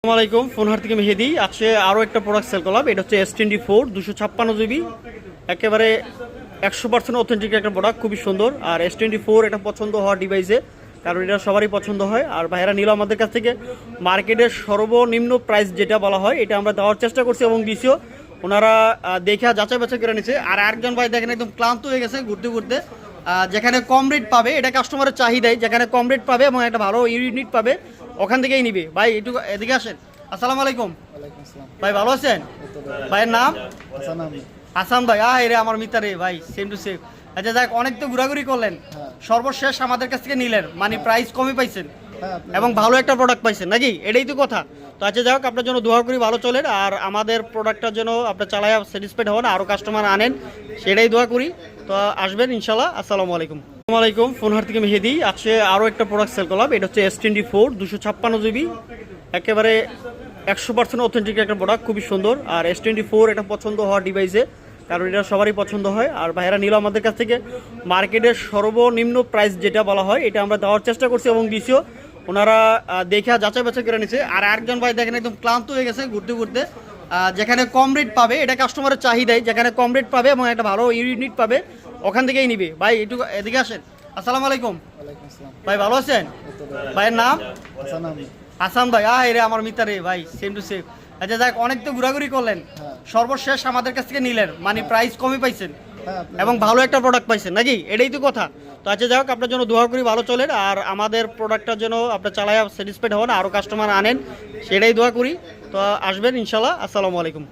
আসসালামাইকুম, ফোনহার থেকে মেহেদি। আজকে আরও একটা প্রোডাক্ট সেল করলাম। এটা হচ্ছে S24 256 GB, একেবারে 100% অথেন্টিক একটা প্রোডাক্ট, খুবই সুন্দর। আর S24 এটা পছন্দ হওয়ার ডিভাইসে, কারণ এটা সবারই পছন্দ হয়। আর ভাইয়েরা নিল আমাদের কাছ থেকে মার্কেটের সর্বনিম্ন প্রাইস যেটা বলা হয়, এটা আমরা দেওয়ার চেষ্টা করছি এবং দিছিও। ওনারা দেখে যাচাই বাছাই করে নিচ্ছে। আর একজন ভাই দেখেন একদম ক্লান্ত হয়ে গেছে ঘুরতে ঘুরতে। যেখানে কম রেট পাবে, এটা কাস্টমারের চাহিদাই, যেখানে কম রেট পাবে এবং একটা ভালো ইউনিট পাবে ওখান থেকেই নিবে। ভাই একটু এদিকে আসেন। আসসালামু আলাইকুম ভাই, ভালো আছেন? ভাইয়ের নাম হাসান ভাই। রে আমার মিতা রে ভাই, সেম টু সেম। আচ্ছা যাক, অনেক তো ঘোরাঘুরি করলেন, সর্বশেষ আমাদের কাছ থেকে নিলেন, মানে প্রাইস কমই পাইছেন এবং ভালো একটা প্রোডাক্ট পাইছেন নাকি, এটাই তো কথা। তো আচ্ছা যাক, আপনার জন্য দোয়া করি ভালো চলেন, আর আমাদের প্রোডাক্টটার জন্য আপনার চালায় স্যাটিসফাইড হন, আরও কাস্টমার আনেন, সেটাই দোয়া করি। তো আসবেন ইনশাল্লাহ। আসসালামু আলাইকুম। আসসালামু আলাইকুম, ফোনহার থেকে মেহেদি। আজকে আরও একটা প্রোডাক্ট সেল করলাম। এটা হচ্ছে S24 256 GB, একেবারে 100% অথেন্টিক একটা প্রোডাক্ট, খুবই সুন্দর। আর S24 এটা পছন্দ হওয়ার ডিভাইসে, কারণ এটা সবারই পছন্দ হয়। আর ভাইয়েরা নিল আমাদের কাছ থেকে মার্কেটের সর্বনিম্ন প্রাইস যেটা বলা হয়, এটা আমরা দেওয়ার চেষ্টা করছি এবং দিছিও। ওনারা দেখে যাচাই বাছাই করে নিচ্ছে। আর একজন ভাই দেখেন একদম ক্লান্ত হয়ে গেছে ঘুরতে ঘুরতে। যেখানে কম রেট পাবে, এটা কাস্টমারের চাহিদাই, যেখানে কম রেট পাবে এবং একটা ভালো ইউনিট পাবে ওখান থেকেই নিবে। ভাই একটু এদিকে আসেন। আসসালামু আলাইকুম ভাই, ভালো আছেন? ভাইয়ের নাম হাসান ভাই। রে আমার মিতা রে ভাই, সেম টু সেম। আচ্ছা যাক, অনেক তো ঘোরাঘুরি করলেন, সর্বশেষ আমাদের কাছ থেকে নিলেন, মানে প্রাইস কমই পাইছেন এবং ভালো একটা প্রোডাক্ট পাইছেন নাকি, এটাই তো কথা। তো আচ্ছা যাক, আপনার জন্য দোয়া করি ভালো চলেন, আর আমাদের প্রোডাক্টটার জন্য আপনার চালায় স্যাটিসফাইড হন, আরও কাস্টমার আনেন, সেটাই দোয়া করি। তো আসবেন ইনশাল্লাহ। আসসালামু আলাইকুম।